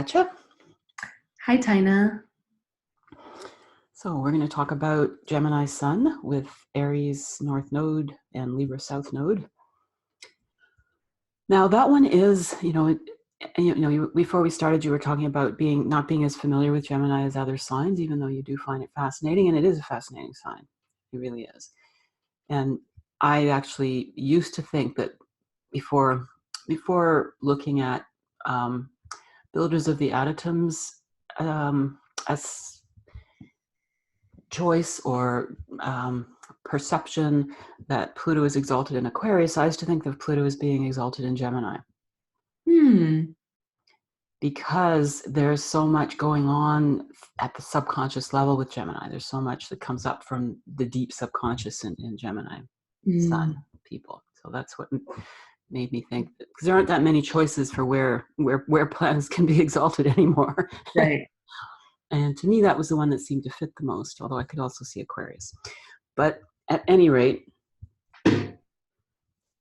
Petcha. Hi, Tina. So we're going to talk about Gemini Sun with Aries North Node and Libra South Node. Now that one is, before we started, you were talking about not being as familiar with Gemini as other signs, even though you do find it fascinating, and it is a fascinating sign. It really is. And I actually used to think that before looking at builders of the atoms as choice or perception, that Pluto is exalted in Aquarius, I used to think of Pluto as being exalted in Gemini. Because there's so much going on at the subconscious level with Gemini. There's so much that comes up from the deep subconscious in Gemini Sun people. So that's what made me think, because there aren't that many choices for where planets can be exalted anymore. Right. And to me, that was the one that seemed to fit the most, although I could also see Aquarius. But at any rate,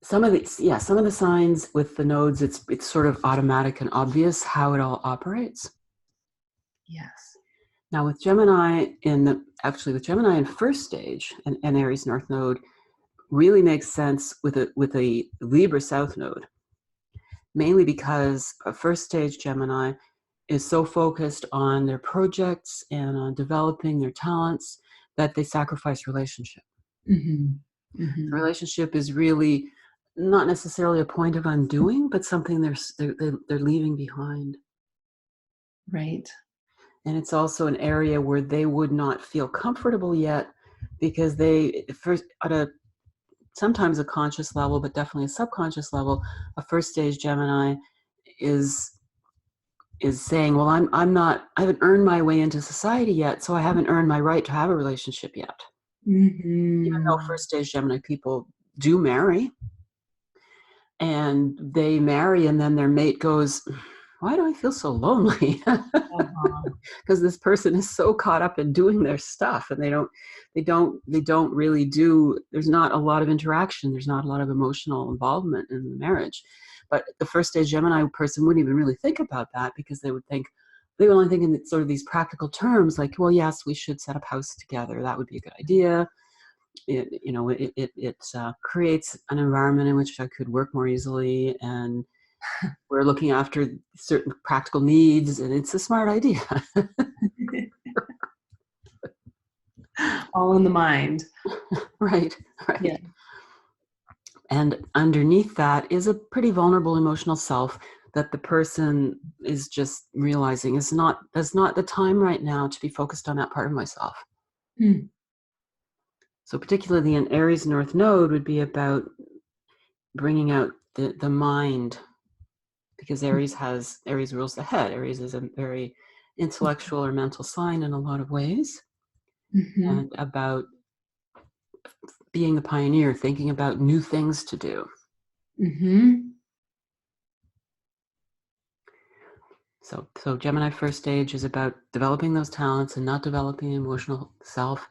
some of the signs with the nodes, it's sort of automatic and obvious how it all operates. Yes. Now with Gemini with Gemini in first stage and Aries North Node really makes sense with a Libra South Node, mainly because a first stage Gemini is so focused on their projects and on developing their talents that they sacrifice relationship. The relationship is really not necessarily a point of undoing, but something they're leaving behind. Right. And it's also an area where they would not feel comfortable yet, because they first sometimes a conscious level, but definitely a subconscious level, a first stage Gemini is saying, well, I haven't earned my way into society yet, so I haven't earned my right to have a relationship yet. Even though first stage Gemini people do marry, and they marry, and then their mate goes, why do I feel so lonely? Because this person is so caught up in doing their stuff, and they don't really do, there's not a lot of interaction, there's not a lot of emotional involvement in the marriage. But the first stage Gemini person wouldn't even really think about that, because they would only think in sort of these practical terms, like, well, yes, we should set up house together. That would be a good idea. It creates an environment in which I could work more easily, and we're looking after certain practical needs, and it's a smart idea. All in the mind. Right. Yeah. And underneath that is a pretty vulnerable emotional self that the person is just realizing that's not the time right now to be focused on that part of myself. So particularly an Aries North Node would be about bringing out the mind, because Aries rules the head. Aries is a very intellectual or mental sign in a lot of ways, and about being the pioneer, thinking about new things to do. So Gemini first stage is about developing those talents and not developing the emotional self.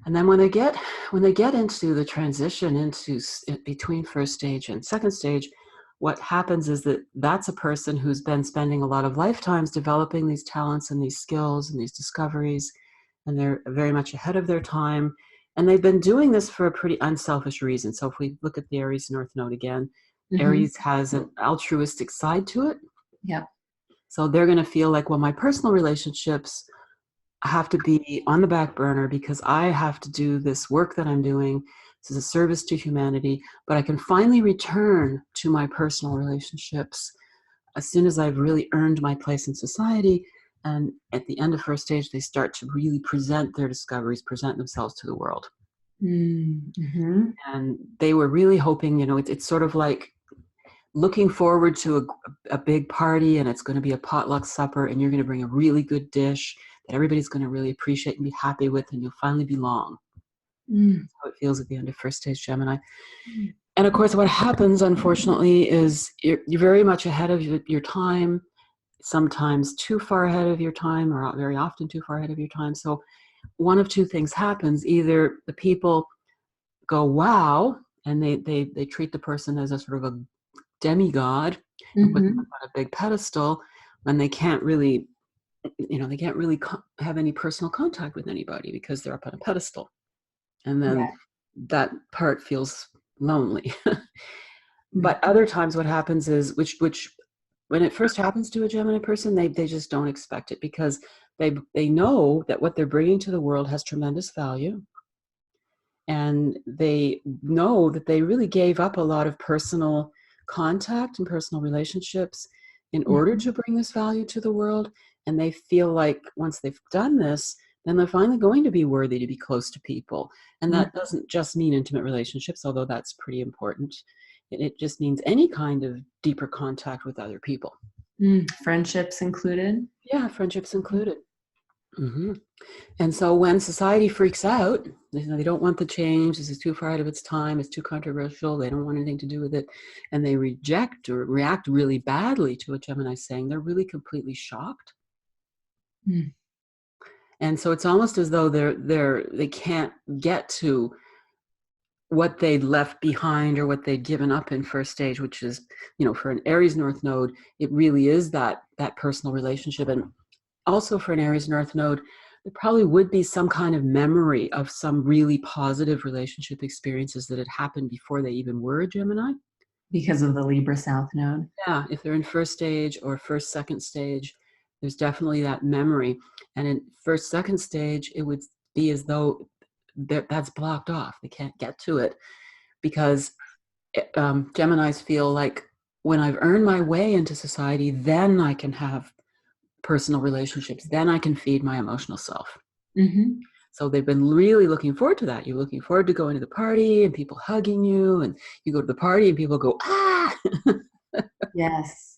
And then when they get into the transition into between first stage and second stage, what happens is that's a person who's been spending a lot of lifetimes developing these talents and these skills and these discoveries, and they're very much ahead of their time. And they've been doing this for a pretty unselfish reason. So if we look at the Aries North Node again, Aries has an altruistic side to it. Yeah. So they're going to feel like, well, my personal relationships have to be on the back burner because I have to do this work that I'm doing. This is a service to humanity, but I can finally return to my personal relationships as soon as I've really earned my place in society. And at the end of first stage, they start to really present their discoveries, present themselves to the world. And they were really hoping, it's sort of like looking forward to a big party, and it's going to be a potluck supper, and you're going to bring a really good dish that everybody's going to really appreciate and be happy with, and you'll finally belong. That's how it feels at the end of first stage Gemini. And of course, what happens, unfortunately, is you're very much ahead of your time, sometimes too far ahead of your time, or very often too far ahead of your time. So one of two things happens. Either the people go, wow, and they treat the person as a sort of a demigod and put them on a big pedestal, and they can't really, they can't really have any personal contact with anybody because they're up on a pedestal. And then Yeah. that part feels lonely. Mm. But other times what happens is, which when it first happens to a Gemini person, they just don't expect it, because they know that what they're bringing to the world has tremendous value. And they know that they really gave up a lot of personal contact and personal relationships in order to bring this value to the world. And they feel like once they've done this, then they're finally going to be worthy to be close to people. And that doesn't just mean intimate relationships, although that's pretty important. It just means any kind of deeper contact with other people. Friendships included? Yeah, friendships included. Mm-hmm. And so when society freaks out, they don't want the change, this is too far out of its time, it's too controversial, they don't want anything to do with it, and they reject or react really badly to what Gemini's saying, they're really completely shocked. And so it's almost as though they can't get to what they'd left behind or what they'd given up in first stage, which is, for an Aries North Node, it really is that personal relationship. And also for an Aries North Node, there probably would be some kind of memory of some really positive relationship experiences that had happened before they even were a Gemini. Because of the Libra South Node? Yeah, if they're in first stage or second stage, there's definitely that memory. And in first, second stage, it would be as though that's blocked off. They can't get to it because Geminis feel like when I've earned my way into society, then I can have personal relationships, then I can feed my emotional self. So they've been really looking forward to that. You're looking forward to going to the party and people hugging you, and you go to the party and people go, ah! Yes,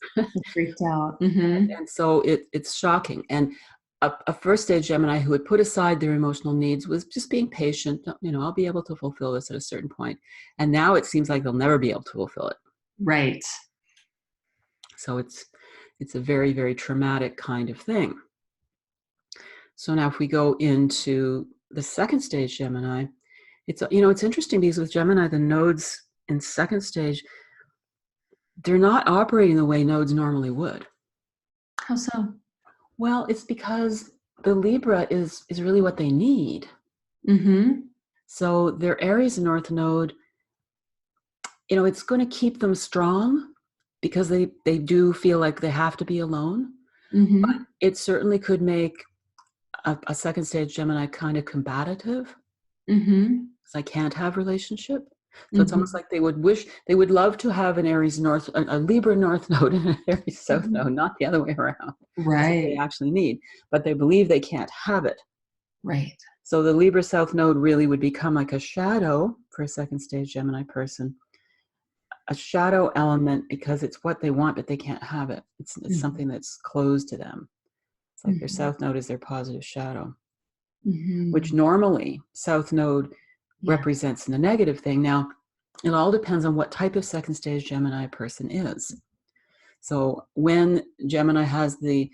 freaked out. And so it's shocking. And a first stage Gemini who had put aside their emotional needs was just being patient. I'll be able to fulfill this at a certain point. And now it seems like they'll never be able to fulfill it. Right. So it's a very, very traumatic kind of thing. So now if we go into the second stage Gemini, it's interesting because with Gemini, the nodes in second stage, they're not operating the way nodes normally would. How so? Well, it's because the Libra is really what they need. So their Aries North Node, it's going to keep them strong because they do feel like they have to be alone. But it certainly could make a second stage Gemini kind of combative. Because I can't have relationship. So it's almost like they would love to have an Aries North, a Libra North Node and an Aries South Node, not the other way around. Right. That's what they actually need, but they believe they can't have it. Right. So the Libra South Node really would become like a shadow for a second stage Gemini person, a shadow element because it's what they want, but they can't have it. It's something that's closed to them. It's like their South Node is their positive shadow, which normally South Node represents the negative thing. Now, it all depends on what type of second stage Gemini a person is. So when Gemini has the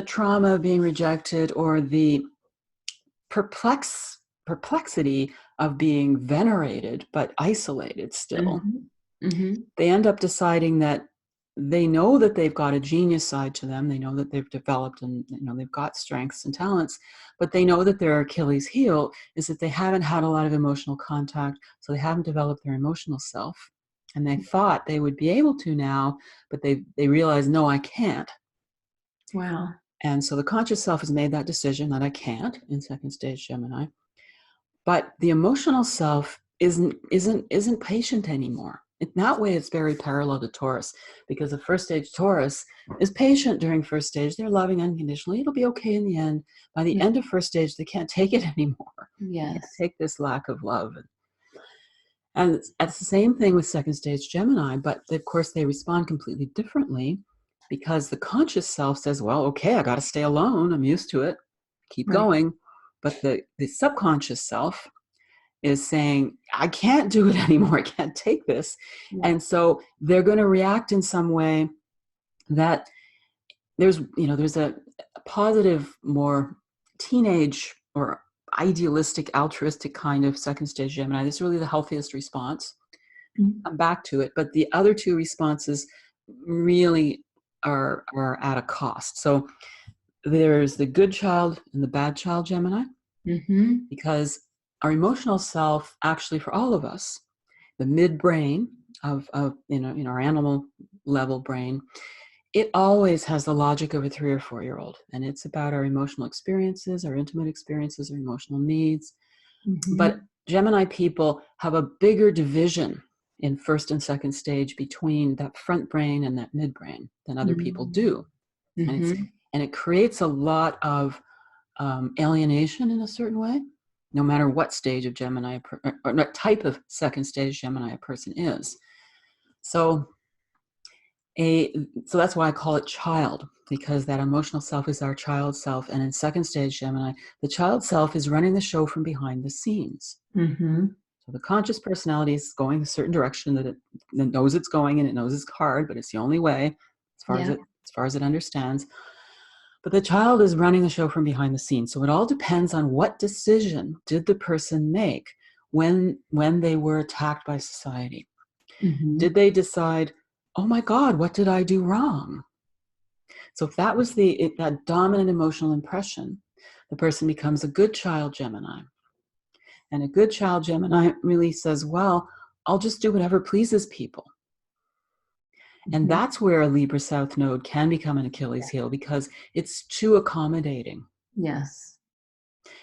trauma of being rejected or the perplexity of being venerated but isolated still, they end up deciding that they know that they've got a genius side to them. They know that they've developed and they've got strengths and talents, but they know that their Achilles heel is that they haven't had a lot of emotional contact, so they haven't developed their emotional self. And they thought they would be able to now, but they realize, no, I can't. Wow. And so the conscious self has made that decision that I can't in second stage Gemini. But the emotional self isn't patient anymore. In that way, it's very parallel to Taurus, because the first stage Taurus is patient during first stage. They're loving unconditionally. It'll be okay in the end. By the end of first stage, they can't take it anymore. Yes. They can't take this lack of love. And it's the same thing with second stage Gemini, but of course they respond completely differently because the conscious self says, well, okay, I got to stay alone. I'm used to it. Keep going. But the subconscious self is saying, I can't do it anymore. I can't take this. And so they're going to react in some way that there's a positive, more teenage or idealistic, altruistic kind of second stage Gemini. This is really the healthiest response. I'm back to it. But the other two responses really are at a cost. So there's the good child and the bad child Gemini, because our emotional self, actually for all of us, the midbrain of our animal level brain, it always has the logic of a 3 or 4-year-old, and it's about our emotional experiences, our intimate experiences, our emotional needs. But Gemini people have a bigger division in first and second stage between that front brain and that midbrain than other people do. And it creates a lot of alienation in a certain way, no matter what stage of Gemini or what type of second stage Gemini a person is. So that's why I call it child, because that emotional self is our child self. And in second stage Gemini, the child self is running the show from behind the scenes. So the conscious personality is going a certain direction that it knows it's going, and it knows it's hard, but it's the only way as far as it understands. But the child is running the show from behind the scenes. So it all depends on what decision did the person make when they were attacked by society. Did they decide, oh my God, what did I do wrong? So if that was that dominant emotional impression, the person becomes a good child Gemini. And a good child Gemini really says, well, I'll just do whatever pleases people. And that's where a Libra South node can become an Achilles heel, because it's too accommodating. Yes.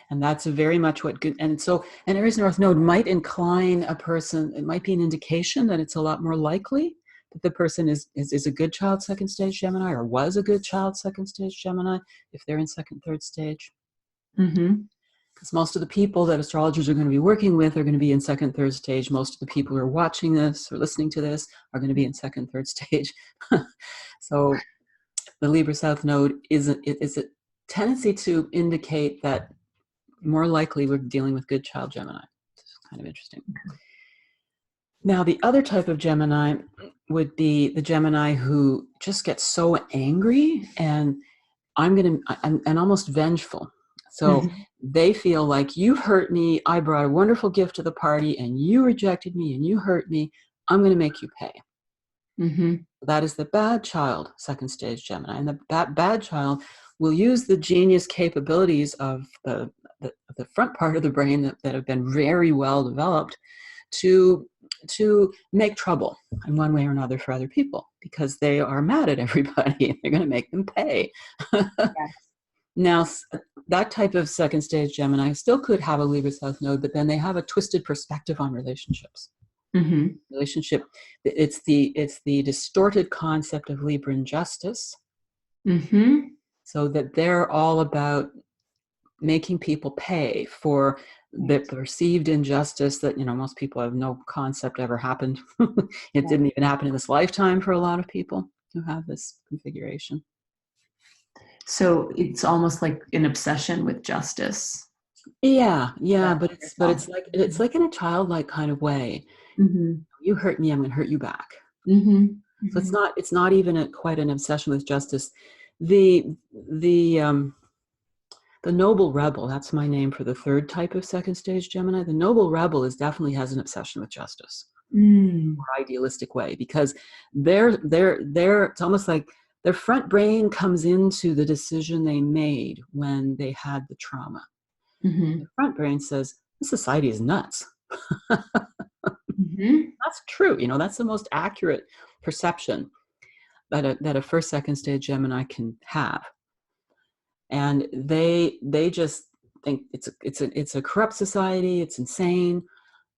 And that's very much what good, and so an Aries North node might incline a person, it might be an indication that it's a lot more likely that the person is a good child second stage Gemini, or was a good child second stage Gemini if they're in second, third stage. Because most of the people that astrologers are going to be working with are going to be in second, third stage. Most of the people who are watching this or listening to this are going to be in second, third stage. So the Libra South node is a tendency to indicate that more likely we're dealing with good child Gemini. It's kind of interesting. Now, the other type of Gemini would be the Gemini who just gets so angry and almost vengeful. So they feel like, you hurt me, I brought a wonderful gift to the party, and you rejected me and you hurt me, I'm going to make you pay. That is the bad child second stage Gemini. And that bad child will use the genius capabilities of the front part of the brain that have been very well developed to make trouble in one way or another for other people, because they are mad at everybody. They're going to make them pay. Now, that type of second stage Gemini still could have a Libra South node, but then they have a twisted perspective on relationships. Relationship, it's the distorted concept of Libra injustice. So that they're all about making people pay for the perceived injustice that, most people have no concept ever happened. It didn't even happen in this lifetime for a lot of people who have this configuration. So it's almost like an obsession with justice. Yeah, but it's like in a childlike kind of way. You hurt me, I'm going to hurt you back. So it's not even quite an obsession with justice. The noble rebel, that's my name for the third type of second stage Gemini. The noble rebel definitely has an obsession with justice, more idealistic way, because they're it's almost like their front brain comes into the decision they made when they had the trauma. The front brain says, this society is nuts. That's true. That's the most accurate perception that a first, second stage Gemini can have. And they just think it's a corrupt society. It's insane.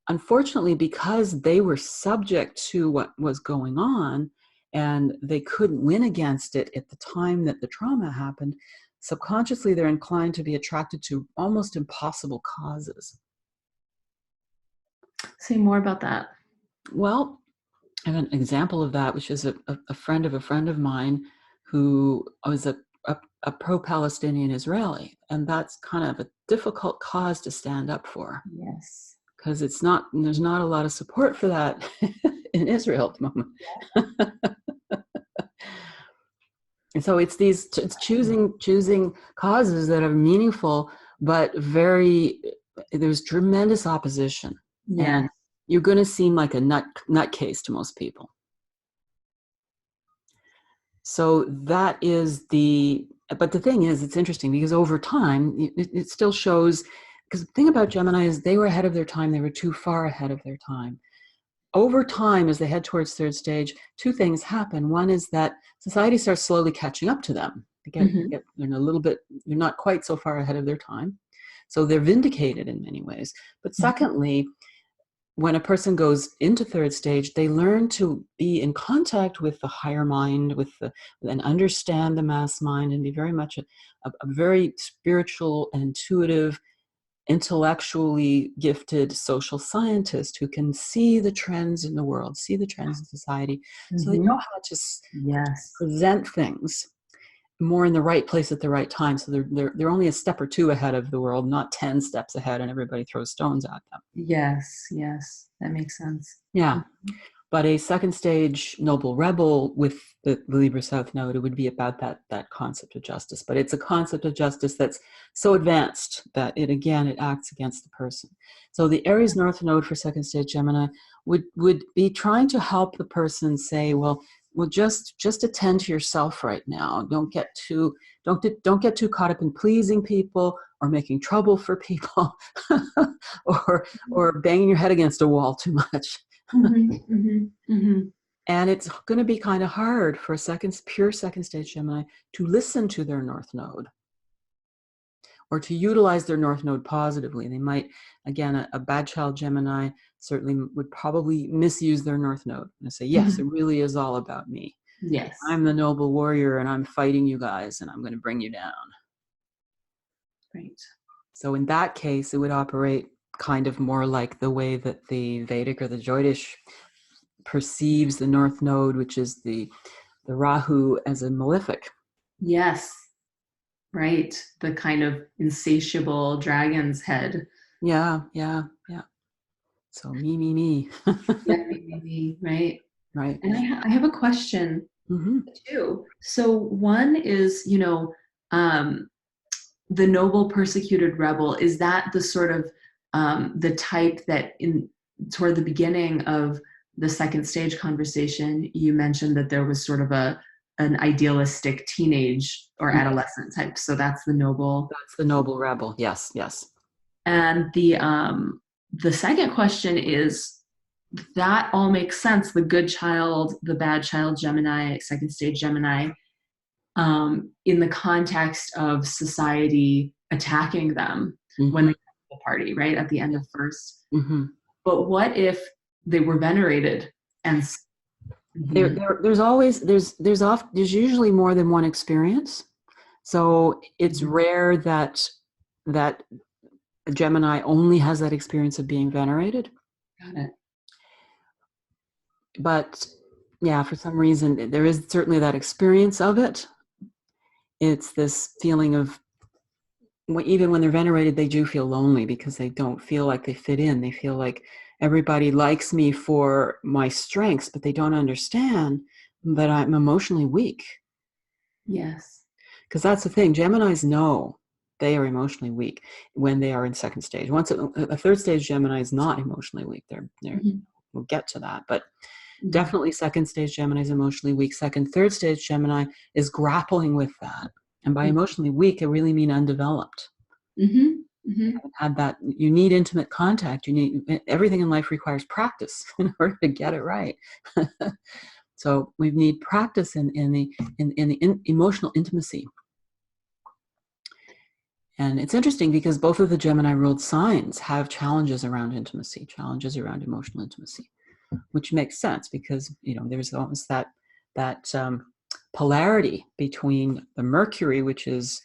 Unfortunately, because they were subject to what was going on and they couldn't win against it at the time that the trauma happened, subconsciously they're inclined to be attracted to almost impossible causes. Say more about that. Well, I have an example of that, which is a friend of mine who was a pro-Palestinian Israeli, and that's kind of a difficult cause to stand up for. Yes, because there's not a lot of support for that in Israel at the moment. And so it's choosing causes that are meaningful, but there's tremendous opposition. And you're going to seem like a nutcase to most people. So that is but the thing is, it's interesting because over time, it still shows, because the thing about Gemini is they were ahead of their time. They were too far ahead of their time. Over time, as they head towards third stage, two things happen. One is that society starts slowly catching up to them. They're a little bit, they're not quite so far ahead of their time. So they're vindicated in many ways. But secondly, when a person goes into third stage, they learn to be in contact with the higher mind, and understand the mass mind, and be very much a very spiritual and intuitive, intellectually gifted social scientist who can see the trends in the world, see the trends in society. So they know how to present things more in the right place at the right time. So they're only a step or two ahead of the world, not 10 steps ahead, and everybody throws stones at them. Yes, that makes sense. Yeah. But a second stage noble rebel with the Libra South Node, it would be about that concept of justice. But it's a concept of justice that's so advanced that it acts against the person. So the Aries North Node for second stage Gemini would be trying to help the person say, well, just attend to yourself right now. Don't get too caught up in pleasing people or making trouble for people or banging your head against a wall too much. And it's going to be kind of hard for pure second stage Gemini to listen to their North Node or to utilize their North Node positively. They might, again, a bad child Gemini certainly would probably misuse their North Node and say, yes, it really is all about me. Yes. I'm the noble warrior and I'm fighting you guys and I'm going to bring you down. Right. So in that case, it would operate kind of more like the way that the Vedic or the Jyotish perceives the North Node, which is the Rahu, as a malefic. Yes. Right. The kind of insatiable dragon's head. Yeah. So me. Yeah, me, right? Right. And I have a question too. So one is, the noble persecuted rebel. Is that the sort of the type that toward the beginning of the second stage conversation, you mentioned that there was sort of an idealistic teenage or adolescent type. So that's the noble. That's the noble rebel. Yes. And the second question is, that all makes sense. The good child, the bad child Gemini, second stage Gemini, in the context of society attacking them when they come to the party, right? At the end of first. But what if they were venerated and there's usually more than one experience. So it's rare that a Gemini only has that experience of being venerated. Got it. But yeah, for some reason, there is certainly that experience of it. It's this feeling of, even when they're venerated, they do feel lonely because they don't feel like they fit in. They feel like everybody likes me for my strengths, but they don't understand that I'm emotionally weak. Yes. Because that's the thing. Geminis know they are emotionally weak when they are in second stage. Once a third stage Gemini is not emotionally weak. We'll get to that. But definitely second stage Gemini is emotionally weak. Third stage Gemini is grappling with that. And by emotionally weak, I really mean undeveloped. Had that, you need intimate contact. Everything in life requires practice in order to get it right. So we need practice in the emotional intimacy. And it's interesting because both of the Gemini ruled signs have challenges around intimacy, challenges around emotional intimacy, which makes sense because, there's almost that polarity between the Mercury, which is,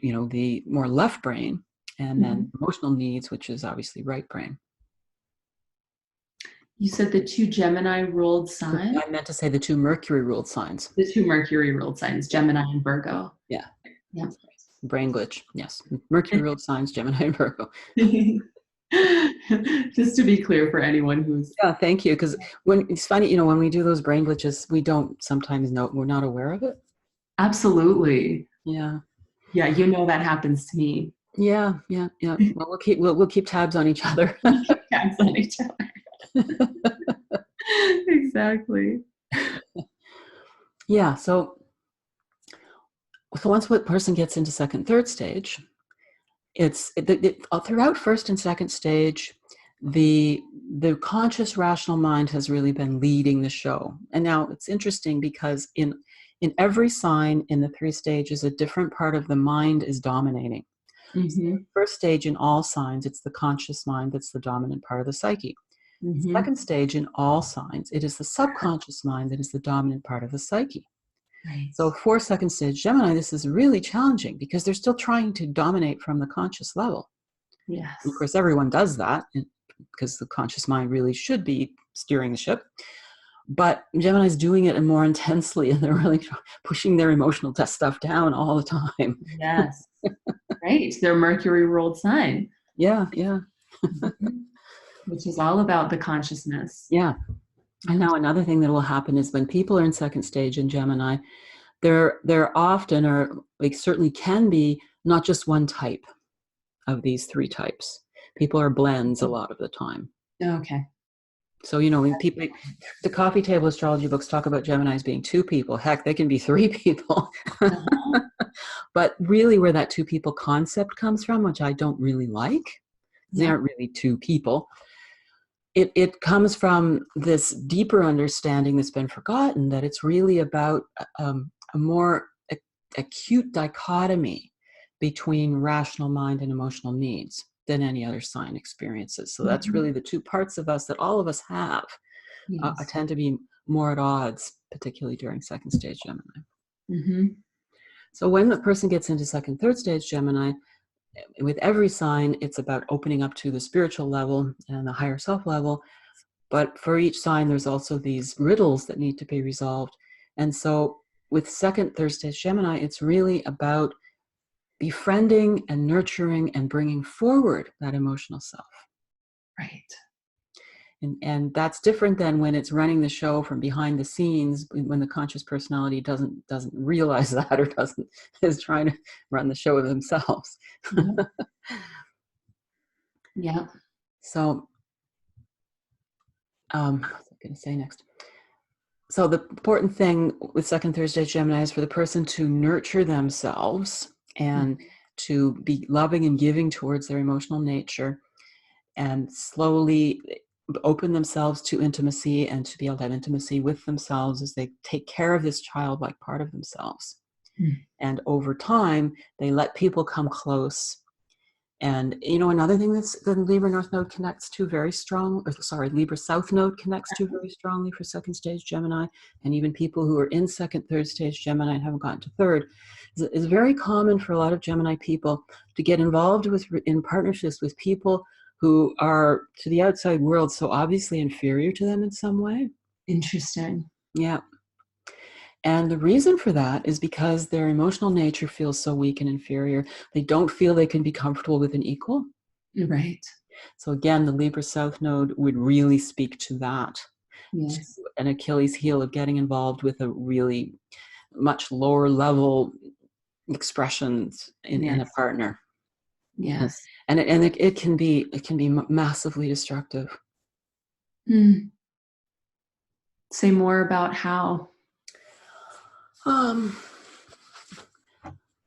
the more left brain, and then emotional needs, which is obviously right brain. You said the two Gemini ruled signs? I meant to say the two Mercury ruled signs. The two Mercury ruled signs, Gemini and Virgo. Yeah. Brain glitch. Yes. Mercury ruled signs, Gemini and Virgo. Just to be clear for anyone who's... Yeah, thank you. Because it's funny, when we do those brain glitches, we don't sometimes know, we're not aware of it. Absolutely. Yeah. Yeah, that happens to me. Yeah. Well, we'll keep tabs on each other. Tabs on each other. Exactly. Yeah. So once a person gets into second, third stage, throughout first and second stage, the conscious rational mind has really been leading the show. And now it's interesting because in every sign in the 3 stages, a different part of the mind is dominating. So Mm-hmm. first stage in all signs, it's the conscious mind that's the dominant part of the psyche. Mm-hmm. Second stage in all signs, it is the subconscious mind that is the dominant part of the psyche. Right. So for second stage Gemini, this is really challenging because they're still trying to dominate from the conscious level. Yes. And of course, everyone does that because the conscious mind really should be steering the ship. But Gemini's doing it more intensely, and they're really pushing their emotional stuff down all the time. Yes. Right. Their Mercury ruled sign. Yeah. Which is all about the consciousness. Yeah. And now another thing that will happen is when people are in second stage in Gemini, they're often, or like certainly can be, not just one type of these 3 types. People are blends a lot of the time. Okay. So, when people, the coffee table astrology books talk about Geminis being 2 people. Heck, they can be 3 people. Uh-huh. But really where that 2 people concept comes from, which I don't really like, they aren't really 2 people. It comes from this deeper understanding that's been forgotten, that it's really about a more acute dichotomy between rational mind and emotional needs than any other sign experiences. So that's really the 2 parts of us that all of us have. Yes. Tend to be more at odds, particularly during second stage Gemini. Mm-hmm. So when a person gets into second, third stage Gemini, with every sign, it's about opening up to the spiritual level and the higher self level. But for each sign, there's also these riddles that need to be resolved. And so with second, third stage Gemini, it's really about befriending and nurturing and bringing forward that emotional self. Right. And that's different than when it's running the show from behind the scenes, when the conscious personality doesn't realize that, or is trying to run the show themselves. Yeah. So what was I going to say next? So the important thing with second, third stage Gemini is for the person to nurture themselves and to be loving and giving towards their emotional nature, and slowly open themselves to intimacy and to be able to have intimacy with themselves as they take care of this childlike part of themselves. And over time, they let people come close. And, another thing that's the Libra North Node connects to very strong, Libra South Node connects to very strongly for second stage Gemini, and even people who are in second, third stage Gemini and haven't gotten to third, is very common for a lot of Gemini people to get involved in partnerships with people who are, to the outside world, so obviously inferior to them in some way. Interesting. Yeah. And the reason for that is because their emotional nature feels so weak and inferior. They don't feel they can be comfortable with an equal. Right. So again, the Libra South Node would really speak to that. Yes. To an Achilles heel of getting involved with a really much lower level expressions in a partner. Yes. And it can be massively destructive. Say more about how.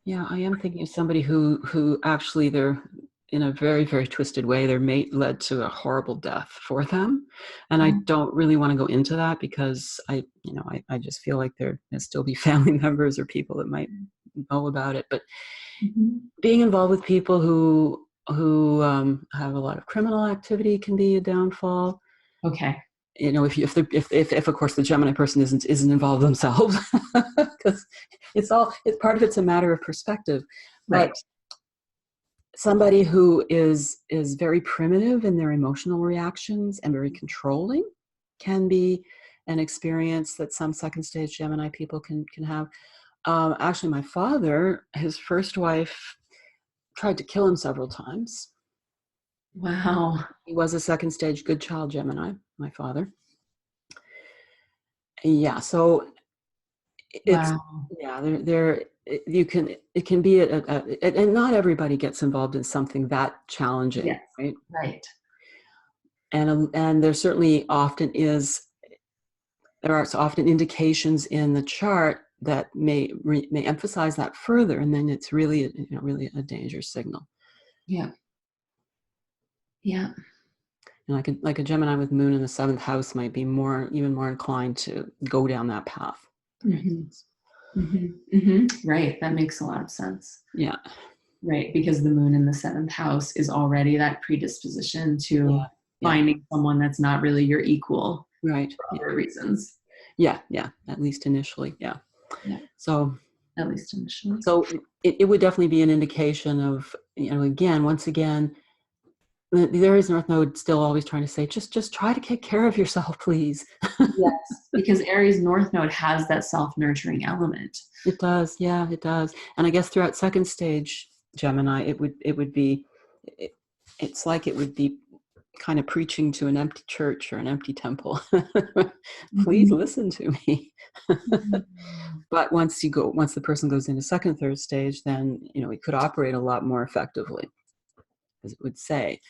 Yeah, I am thinking of somebody who actually, they're in a very, very twisted way, their mate led to a horrible death for them. And I don't really want to go into that because I just feel like there may still be family members or people that might know about it. But being involved with people who have a lot of criminal activity can be a downfall. Okay. If of course the Gemini person isn't involved themselves, because it's part of it's a matter of perspective. Right. But somebody who is very primitive in their emotional reactions and very controlling can be an experience that some second stage Gemini people can have. Actually, my father, his first wife, tried to kill him several times. Wow. He was a second stage good child Gemini, my father. Yeah, so it's it can be and not everybody gets involved in something that challenging. Yes. Right. And there certainly often is there are so often indications in the chart that may emphasize that further, and then it's really, really a danger signal. Yeah. Yeah. And like a Gemini with Moon in the 7th house might be even more inclined to go down that path. Mm-hmm. Mm-hmm. Mm-hmm. Right. That makes a lot of sense. Yeah. Right. Because the Moon in the 7th house is already that predisposition to finding someone that's not really your equal. Right. For other reasons. Yeah. Yeah. At least initially. Yeah. Yeah. So at least initially. So it would definitely be an indication of, once again, the Aries North Node still always trying to say, just try to take care of yourself, please. Yes, because Aries North Node has that self-nurturing element. It does, yeah, it does. And I guess throughout 2nd stage Gemini, it's like it would be kind of preaching to an empty church or an empty temple. Please listen to me. But once the person goes into 2nd, 3rd stage, then it could operate a lot more effectively, as it would say.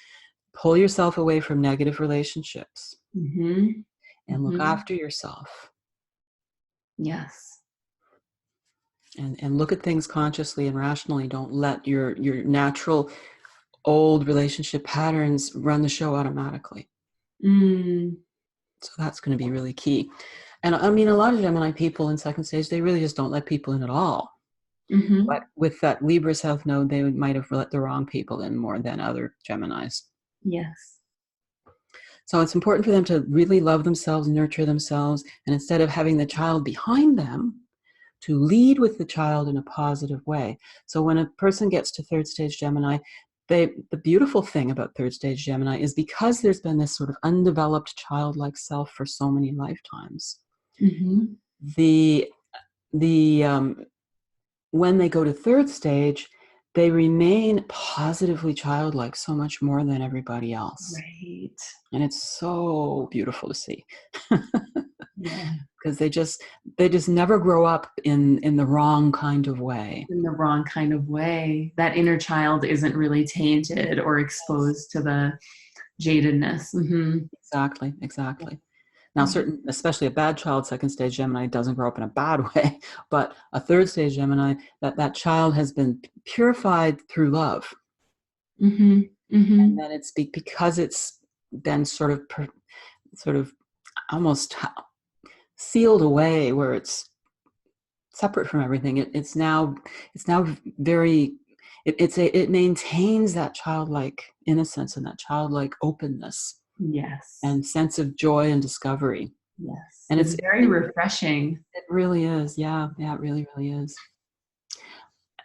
Pull yourself away from negative relationships and look after yourself. Yes. And look at things consciously and rationally. Don't let your natural old relationship patterns run the show automatically. So that's going to be really key. And I mean, a lot of Gemini people in 2nd stage, they really just don't let people in at all. But with that Libra South Node, they might have let the wrong people in more than other Geminis. Yes. So it's important for them to really love themselves, nurture themselves, and instead of having the child behind them, to lead with the child in a positive way. So when a person gets to 3rd stage Gemini, the beautiful thing about 3rd stage Gemini is because there's been this sort of undeveloped childlike self for so many lifetimes. When they go to 3rd stage, they remain positively childlike so much more than everybody else. Right. And it's so beautiful to see. Because they just never grow up in the wrong kind of way. In the wrong kind of way. That inner child isn't really tainted or exposed to the jadedness. Exactly. Now, especially a bad child, 2nd stage Gemini, doesn't grow up in a bad way, but a 3rd stage Gemini, that child has been purified through love. And then it's because it's been sort of almost sealed away, where it's separate from everything. It's now very, it maintains that childlike innocence and that childlike openness. Yes. And sense of joy and discovery. Yes. And it's very refreshing. It really is. Yeah, it really, really is.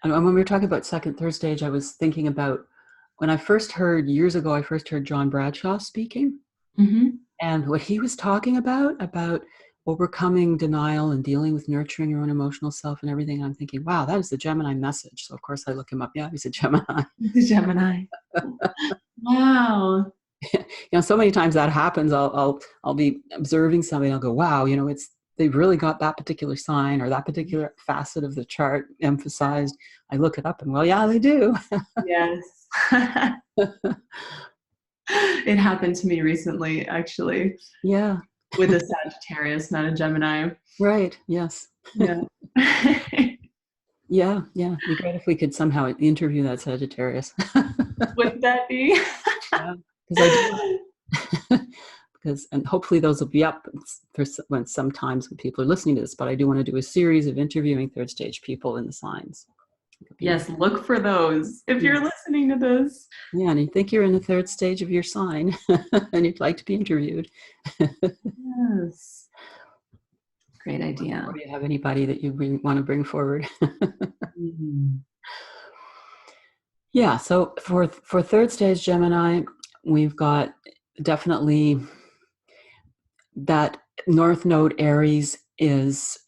And when we were talking about 2nd, 3rd stage, I was thinking about when years ago, I first heard John Bradshaw speaking. And what he was talking about overcoming denial and dealing with nurturing your own emotional self and everything. I'm thinking, wow, that is the Gemini message. So of course I look him up. Yeah, he's a Gemini. He's a Gemini. Wow. So many times that happens. I'll be observing somebody. I'll go, wow, they've really got that particular sign or that particular facet of the chart emphasized. I look it up and, well, yeah, they do. Yes. It happened to me recently, actually. Yeah. With a Sagittarius, not a Gemini. Right. Yes. Yeah. Yeah. It'd be great if we could somehow interview that Sagittarius. Wouldn't that be? Yeah. And hopefully those will be up sometimes when people are listening to this, but I do want to do a series of interviewing 3rd stage people in the signs. Yes, look for those if you're listening to this. Yeah, and you think you're in the 3rd stage of your sign and you'd like to be interviewed. Yes. Great idea. Or do you have anybody that you want to bring forward? Yeah, so for 3rd stage Gemini, we've got definitely that North Node Aries is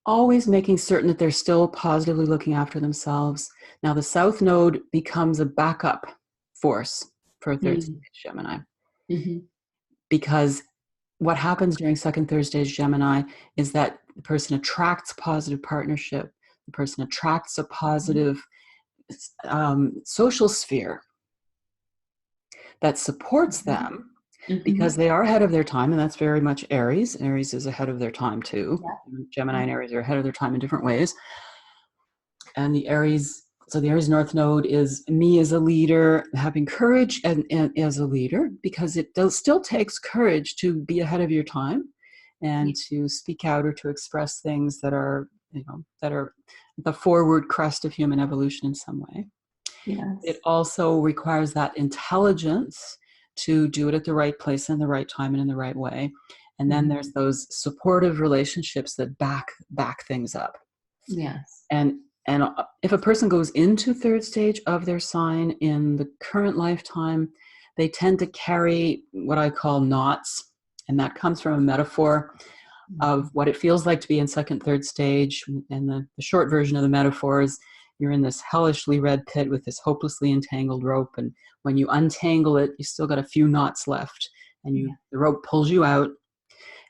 always making certain that they're still positively looking after themselves. Now the South Node becomes a backup force for a 3rd stage Gemini. Because what happens during 2nd, 3rd stage Gemini is that the person attracts positive partnership. The person attracts a positive social sphere that supports them. Mm-hmm. because they are ahead of their time, and that's very much Aries. Aries is ahead of their time too. Gemini and Aries are ahead of their time in different ways. And the Aries, so the Aries North Node is me as a leader, having courage and as a leader, because it still takes courage to be ahead of your time and to speak out or to express things that are, that are the forward crest of human evolution in some way. Yes. It also requires that intelligence to do it at the right place and the right time and in the right way. And then there's those supportive relationships that back things up. Yes. And if a person goes into third stage of their sign in the current lifetime, they tend to carry what I call knots. And that comes from a metaphor of what it feels like to be in second, third stage. And the short version of the metaphor is you're in this hellishly red pit with this hopelessly entangled rope. And when you untangle it, you still got a few knots left. And the rope pulls you out.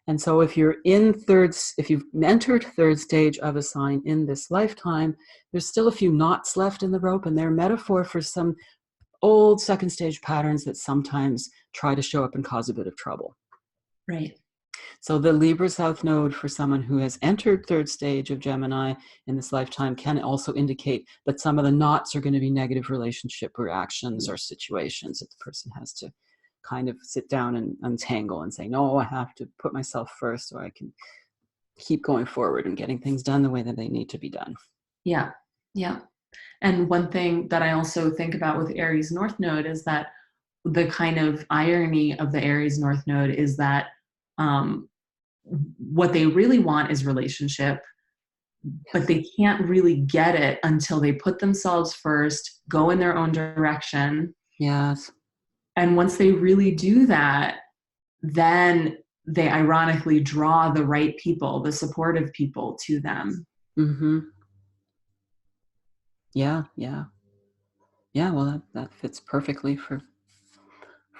And so if you've entered third stage of a sign in this lifetime, there's still a few knots left in the rope, and they're metaphor for some old second stage patterns that sometimes try to show up and cause a bit of trouble. Right. So the Libra South Node for someone who has entered third stage of Gemini in this lifetime can also indicate that some of the knots are going to be negative relationship reactions or situations that the person has to kind of sit down and untangle and say, no, I have to put myself first so I can keep going forward and getting things done the way that they need to be done. Yeah. Yeah. And one thing that I also think about with Aries North Node is that the kind of irony of the Aries North Node is that what they really want is relationship, but they can't really get it until they put themselves first, go in their own direction. Yes. And once they really do that, then they ironically draw the right people, the supportive people to them. Mm-hmm. Yeah. Well, that fits perfectly for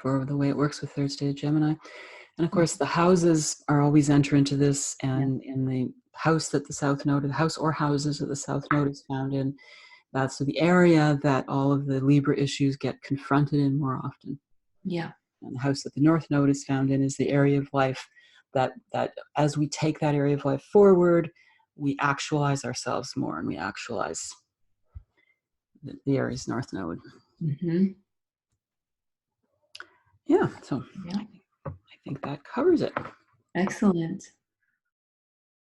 the way it works with third stage Gemini. And of course, the houses are always enter into this, and in the house that the South Node, the house or houses that the South Node is found in, that's the area that all of the Libra issues get confronted in more often. Yeah. And the house that the North Node is found in is the area of life that as we take that area of life forward, we actualize ourselves more, and we actualize the Aries North Node. Mm-hmm. Yeah, so I think that covers it. Excellent.